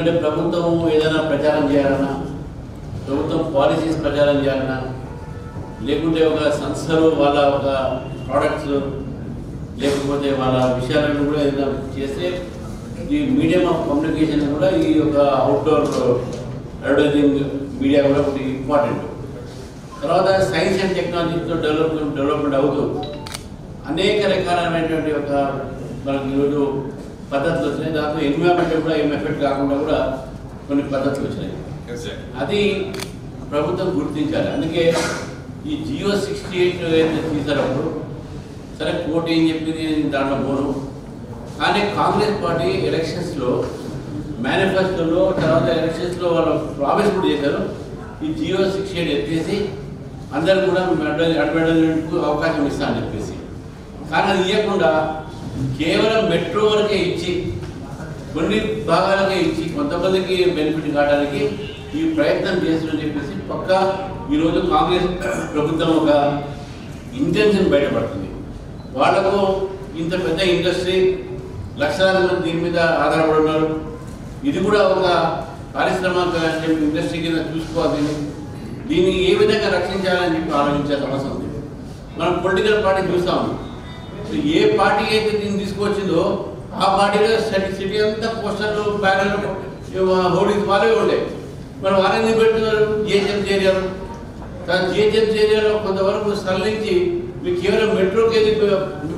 ఎందుకంటే ప్రభుత్వం ఏదైనా ప్రచారం చేయాలన్నా, ప్రభుత్వం పాలసీస్ ప్రచారం చేయాలన్నా, లేకుంటే ఒక సంస్థలు వాళ్ళ ఒక ప్రోడక్ట్స్ లేకపోతే వాళ్ళ విషయాలను కూడా ఏదైనా చేస్తే ఈ మీడియం ఆఫ్ కమ్యూనికేషన్ కూడా ఈ యొక్క అవుట్డోర్ అడ్వర్టైజింగ్ మీడియా కూడా ఒకటి ఇంపార్టెంట్. తర్వాత సైన్స్ అండ్ టెక్నాలజీతో డెవలప్మెంట్ అవుతూ అనేక రకాలైనటువంటి ఒక మనకి ఈరోజు పద్ధతులు వచ్చినాయి. దాంతో ఎన్విరాన్మెంట్ కూడా ఏం ఎఫెక్ట్ కాకుండా కూడా కొన్ని పద్ధతులు వచ్చినాయి. అది ప్రభుత్వం గుర్తించాలి. అందుకే ఈ జియో 68 ఏదైతే తీసారప్పుడు సరే కోర్టు ఏం చెప్పింది దాంట్లో పోను, కానీ కాంగ్రెస్ పార్టీ ఎలక్షన్స్లో మేనిఫెస్టోలో తర్వాత ఎలక్షన్స్లో వాళ్ళు ప్రామిస్ కూడా చేశారు ఈ జియో 68 ఎత్తేసి అందరు కూడా అడ్వర్టైజ్మెంట్కు అవకాశం ఇస్తామని చెప్పేసి. కానీ అది ఇవ్వకుండా కేవలం మెట్రో వరకే ఇచ్చి కొన్ని భాగాలకే ఇచ్చి కొంతమందికి బెనిఫిట్ కావడానికి ఈ ప్రయత్నం చేస్తుందని చెప్పేసి పక్కా ఈరోజు కాంగ్రెస్ ప్రభుత్వం ఒక ఇంటెన్షన్ బయటపడుతుంది. వాళ్లకు ఇంత పెద్ద ఇండస్ట్రీ లక్షలాది మంది దీని మీద ఆధారపడి ఉన్నారు. ఇది కూడా ఒక పారిశ్రామిక ఇండస్ట్రీ కింద చూసుకోవాలి. దీన్ని ఏ విధంగా రక్షించాలని చెప్పి ఆలోచించాల్సిన అవసరం ఉంది. మనం పొలిటికల్ పార్టీ చూస్తాము, ఏ పార్టీ అయితే దీన్ని తీసుకొచ్చిందో ఆ పార్టీలో సిటీ అంతా పోస్టర్లు బ్యానర్లు హోర్డింగ్స్ వాళ్ళే ఉండే. మరి వాళ్ళని పెడుతున్నారు జిహెచ్ఎంసీ ఏరియాలో. జిహెచ్ఎంసీ ఏరియాలో కొంతవరకు సరళించి మీకు కేవలం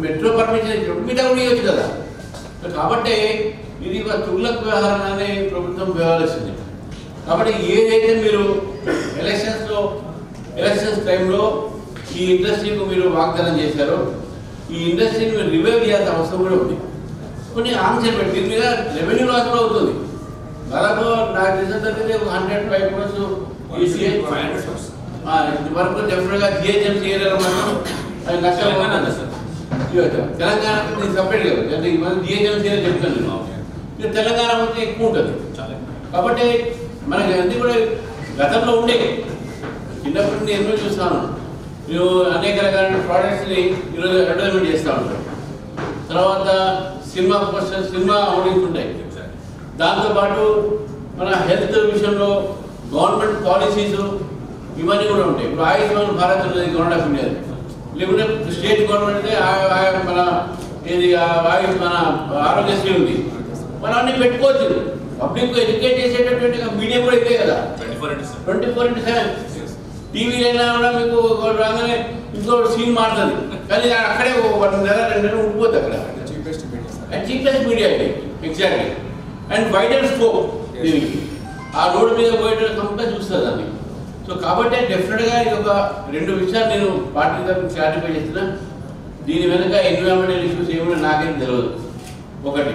మెట్రో పర్మిషన్ ఇచ్చినప్పుడు మీద కూడా ఇవ్వచ్చు కదా. కాబట్టి ఇది ఒక తుగ్లక్ వ్యవహారాన్ని ప్రభుత్వం వ్యవహరిస్తుంది. కాబట్టి ఏదైతే మీరు ఎలక్షన్స్ టైంలో ఈ ఇండస్ట్రీకి మీరు వాగ్దానం చేశారో ఈ ఇండస్ట్రీని మీరు రివైవ్ చేయాల్సిన అవసరం కూడా ఉంది. కొన్ని ఆంక్షలు పెట్టి దీని మీద రెవెన్యూ లాస్ కూడా అవుతుంది. దాదాపు నాకు రిజల్ట్ అయితే 105 crores వరకు డెఫినెట్గా జిహెచ్ఎంసీ ఏరియాలో మాత్రం అది నష్టాలు తెలంగాణకి నేను సపరేట్ కదా జిహెచ్ఎంసీ ఏరియా చెప్తాను. నేను తెలంగాణ అంటే ఎక్కువ ఉంటుంది. కాబట్టి మనకి అన్నీ కూడా గతంలో ఉండే చిన్నప్పటి నేను ఎన్నో చూస్తాను. మీరు అనేక రకాల ప్రోడక్ట్స్ని ఈరోజు అడ్వర్టైజ్మెంట్ చేస్తూ ఉంటారు. తర్వాత సినిమా పోస్టర్స్ సినిమా హోర్డింగ్స్ ఉంటాయి. దాంతోపాటు మన హెల్త్ విషయంలో గవర్నమెంట్ పాలసీస్ ఇవన్నీ కూడా ఉంటాయి. ఇప్పుడు ఆయుష్మాన్ భారత్ ఉన్నది గవర్నమెంట్ ఆఫ్ ఇండియా, లేకుంటే స్టేట్ గవర్నమెంట్ మన ఏది మన ఆరోగ్యశ్రీ ఉంది. మనం అన్ని పెట్టుకోవచ్చు. పబ్లిక్ ఎడ్యుకేట్ చేసేటటువంటి మీడియా కూడా ఇదే కదా 24/7. టీవీలైనా కూడా మీకు రాగానే ఇంకో సీన్ మారుతుంది, కానీ అక్కడే 1 నెల 2 నెలలు ఉండిపోద్ది అక్కడ. చీపెస్ట్ మీడియా ఇది ఎగ్జాక్ట్లీ. అండ్ వైడర్ స్కోప్ దీనికి ఆ రోడ్డు మీద పోయేట కంపెనీ చూస్తుంది అది. సో కాబట్టి డెఫినెట్గా ఇది ఒక 2 విషయాలు నేను పార్టీ తరఫున క్లారిఫై చేస్తున్నా. దీని వెనుక ఎన్విరాన్మెంటల్ ఇష్యూస్ ఏమైనా నాకేం తెలియదు. ఒకటి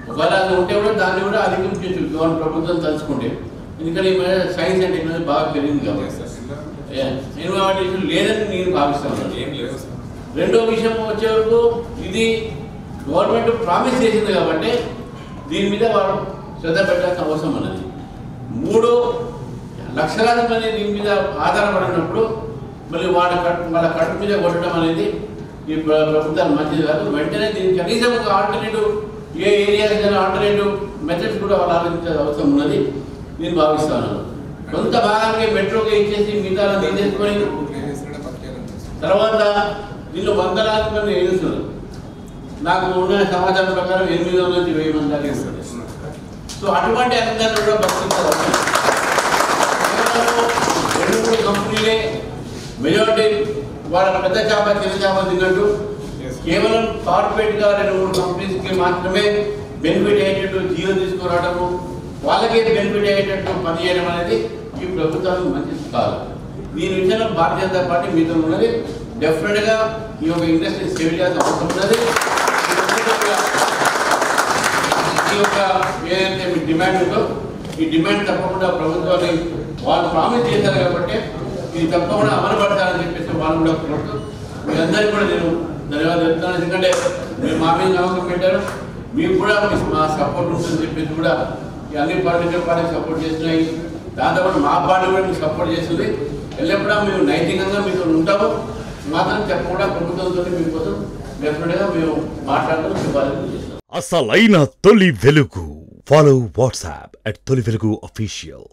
ఒకవేళ అది ఉంటే కూడా దాన్ని కూడా అధిగమించవచ్చు గవర్నమెంట్ ప్రభుత్వం తలుచుకుంటే. ఎందుకంటే ఈ సైన్స్ అండ్ టెక్నాలజీ బాగా పెరిగింది కాబట్టి ఎన్విరాన్మెంటల్ ఇష్యూ లేదని నేను భావిస్తాను. రెండో విషయం వచ్చే వరకు ఇది గవర్నమెంట్ ప్రామిస్ చేసింది కాబట్టి దీని మీద వారు శ్రద్ధ పెట్టాల్సిన అవసరం అన్నది. 3 లక్షలాది మంది దీని మీద ఆధారపడినప్పుడు మళ్ళీ వాళ్ళ కడుపు మీద కొట్టడం అనేది ఈ ప్రభుత్వానికి మంచిది కాదు. వెంటనే దీనికి కనీసం ఒక ఆల్టర్నేటివ్ ఏ ఏరియాకి ఆల్టర్నేటివ్ మెథడ్స్ కూడా వాళ్ళు ఆలోచించాల్సిన అవసరం ఉన్నది నేను భావిస్తాను. కొంత భాగానికి మెట్రోకి ఇచ్చేసి మిగతా తీసేసుకొని తర్వాత దీనిలో 100,000 మంది వేస్తున్నారు. నాకు ఉన్న సమాచారం ప్రకారం 800 నుంచి 1000 మంది దాకా వేస్తున్నారు. సో అటువంటి అందరినీ కూడా పరిస్థితులు 2-3 కంపెనీలే మెజారిటీ వాళ్ళ పెద్ద చేప చిన్న చేప తిన్నట్టు కేవలం కార్పొరేట్గా 2-3 కంపెనీస్కి మాత్రమే బెనిఫిట్ అయ్యేటట్టు జియో తీసుకురావడము, వాళ్ళకే బెనిఫిట్ అయ్యేటట్టు పనిచేయడం అనేది ఈ ప్రభుత్వానికి మంచిది కాదు. దీని విషయంలో భారతీయ జనతా పార్టీ మీతో ఉన్నది. డెఫినెట్గా ఈ యొక్క ఇండస్ట్రీ సేవ్ చేయాల్సిన అవసరం ఉన్నది. ఈ యొక్క ఏదైతే మీ డిమాండ్ ఉందో ఈ డిమాండ్ తప్పకుండా ప్రభుత్వాన్ని వాళ్ళు ప్రామిస్ చేశారు కాబట్టి ఇది తప్పకుండా అమలుపడతారని చెప్పేసి వాళ్ళు కూడా కోరుతూ మీ అందరికీ కూడా నేను ధన్యవాదాలు చెప్తాను. ఎందుకంటే మీరు మా మీద నమ్మకం పెట్టారు, మీకు కూడా మా సపోర్ట్ ఉంటుందని చెప్పేసి కూడా ఈ అన్ని పొలిటికల్ పార్టీ సపోర్ట్ చేస్తున్నాయి. దాంతోపాటు మా పార్టీ కూడా మీకు సపోర్ట్ చేస్తుంది. ఎల్లప్పుడూ మేము నైతికంగా మీతో ఉంటాము. మాత్రం చెప్పకుండా ప్రభుత్వంతో మీకోసం డెఫినెట్గా మేము మాట్లాడుతూ చెప్పాలని చేస్తాం. అసలైన తొలి వెలుగు Follow WhatsApp at Toli Velugu Official.